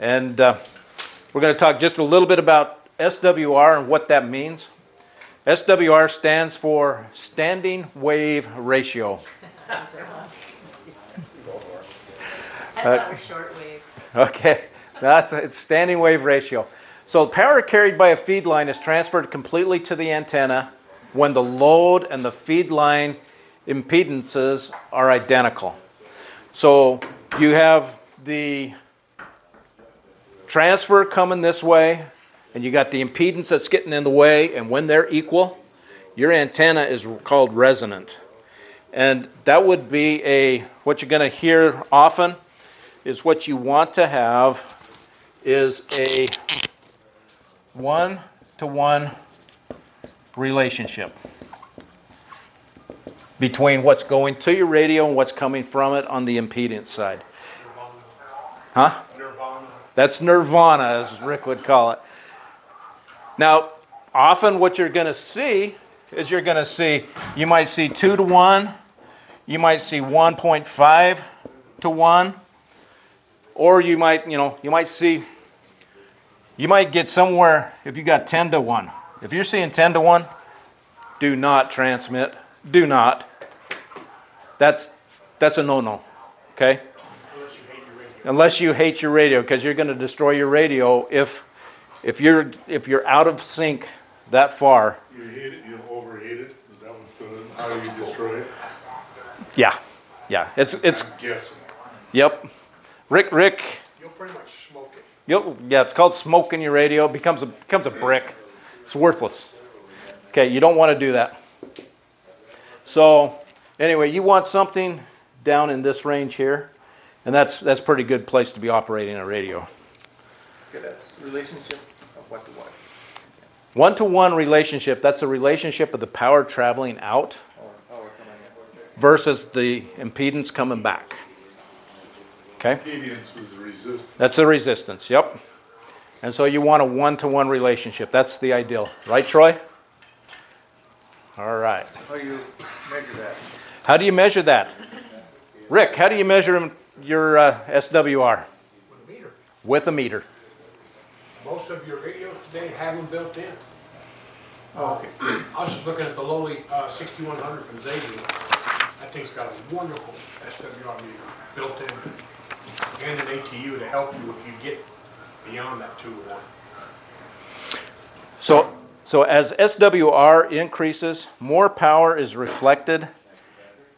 And we're going to talk just a little bit about SWR and what that means. SWR stands for Standing Wave Ratio. I thought it was short wave. Okay, it's standing wave ratio. So power carried by a feed line is transferred completely to the antenna when the load and the feed line impedances are identical. So you have the transfer coming this way, and you got the impedance that's getting in the way, and when they're equal, your antenna is called resonant. And that would be what you're going to hear often is what you want to have is a 1-to-1 relationship between what's going to your radio and what's coming from it on the impedance side. Huh? Nirvana. That's nirvana, as Rick would call it. Now, often what you're going to see is you might see 2 to 1, you might see 1.5 to 1, or you might get somewhere if you got 10 to 1. If you're seeing 10 to 1, do not transmit. Do not. That's a no-no, okay? Unless you hate your radio, because you're going to destroy your radio if you're out of sync that far. You hate it, you overheat it, is that how you destroy it? Yeah. It's I'm guessing. Yep. Rick. You'll pretty much smoke it. Yeah, it's called smoking your radio. It becomes a brick. It's worthless. Okay, you don't want to do that. So anyway, you want something down in this range here, and that's a pretty good place to be operating a radio. Okay, that's relationship of what to what? 1-to-1 relationship, that's a relationship of the power traveling out versus the impedance coming back. Okay? Impedance was resistance. That's the resistance, yep. And so you want a 1-to-1 relationship. That's the ideal. Right, Troy? All right. How do you measure that? How do you measure that? Rick, how do you measure your SWR? With a meter. With a meter. Most of your radios today have them built in. Okay. I was just looking at the lowly 6100 from Xavier. That thing's got a wonderful SWR meter built in and an ATU to help you if you get beyond that 2 to 1. So as SWR increases, more power is reflected,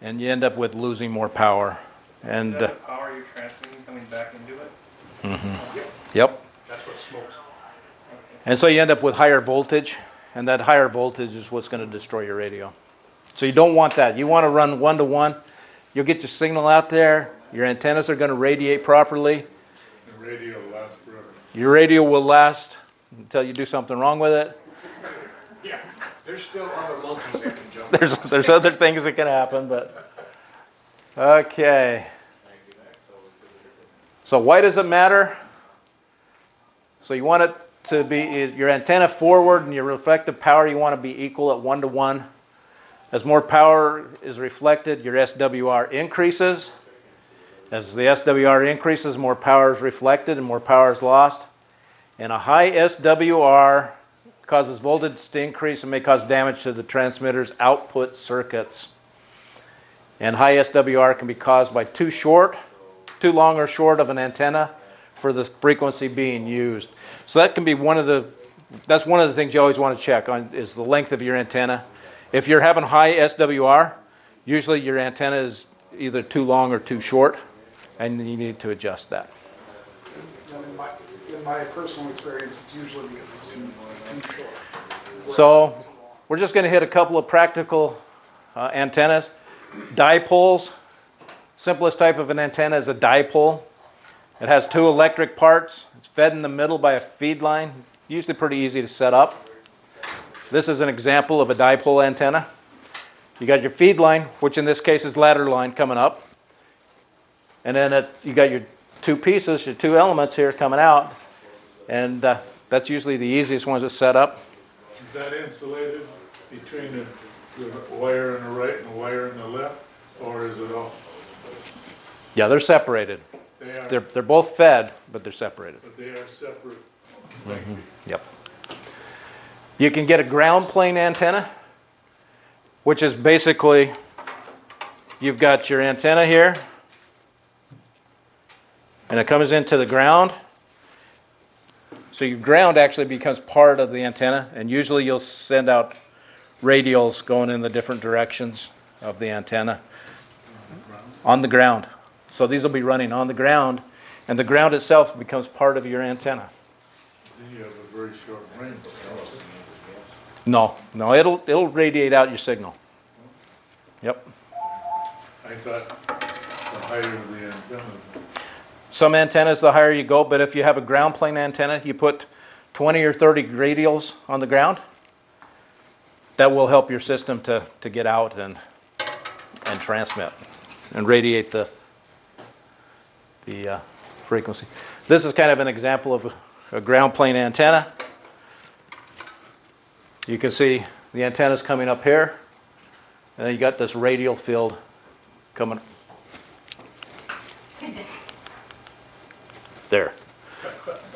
and you end up with losing more power. And Is that the power you're transmitting coming back into it? yep. That's what smokes. And so you end up with higher voltage, and that higher voltage is what's going to destroy your radio. So you don't want that. You want to run 1-to-1. You'll get your signal out there. Your antennas are going to radiate properly. The radio lasts forever. Your radio will last until you do something wrong with it. Yeah, there's still other monkeys that can jump. There's other things that can happen, but okay. So why does it matter? So you want it to be your antenna forward and your reflective power, you want to be equal at 1-to-1. As more power is reflected, your SWR increases. As the SWR increases, more power is reflected and more power is lost. And a high SWR causes voltage to increase and may cause damage to the transmitter's output circuits. And high SWR can be caused by too long or short of an antenna for the frequency being used. So that can be that's one of the things you always want to check on, is the length of your antenna. If you're having high SWR, usually your antenna is either too long or too short, and you need to adjust that. In my personal experience, it's usually because it's too short. So we're just going to hit a couple of practical antennas. Dipoles. Simplest type of an antenna is a dipole. It has 2 electric parts. It's fed in the middle by a feed line. Usually pretty easy to set up. This is an example of a dipole antenna. You got your feed line, which in this case is ladder line coming up. And then you got your 2 pieces, your 2 elements here coming out. And that's usually the easiest ones to set up. Is that insulated between the wire on the right and the wire on the left, or is it all? Yeah, they're separated. They are, They're both fed, but they're separated. but they are separate. Thank you. Yep. You can get a ground plane antenna, which is basically, you've got your antenna here, and it comes into the ground. So your ground actually becomes part of the antenna, and usually you'll send out radials going in the different directions of the antenna on the ground. So these will be running on the ground, and the ground itself becomes part of your antenna. Then you have a very short range. No, it'll radiate out your signal. Yep. I thought the higher the antenna. Some antennas, the higher you go, but if you have a ground plane antenna, you put 20 or 30 radials on the ground. That will help your system to get out and transmit and radiate the frequency. This is kind of an example of a ground plane antenna. You can see the antenna's coming up here, and then you got this radial field coming there,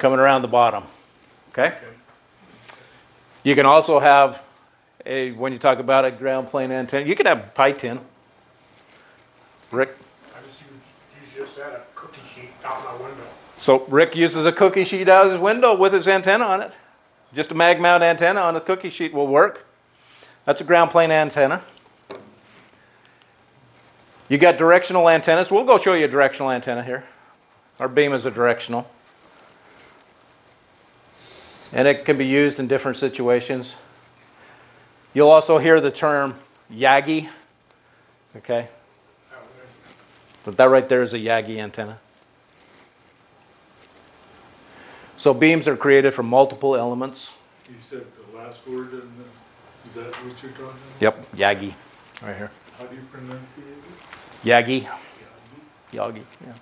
coming around the bottom. Okay? You can also have when you talk about a ground plane antenna, you can have a pie tin. Rick? I just just had a cookie sheet out my window. So Rick uses a cookie sheet out of his window with his antenna on it. Just a mag mount antenna on a cookie sheet will work. That's a ground plane antenna. You got directional antennas. We'll go show you a directional antenna here. Our beam is a directional. And it can be used in different situations. You'll also hear the term Yagi. Okay? But that right there is a Yagi antenna. So beams are created from multiple elements. You said the last word, is that what you're talking about? Yep, Yagi, right here. How do you pronounce it? Yagi. Yagi, yeah.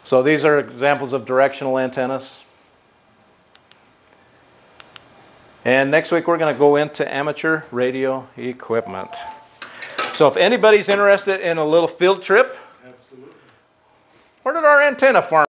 So these are examples of directional antennas. And next week we're going to go into amateur radio equipment. So if anybody's interested in a little field trip, Absolutely. where did our antenna farm?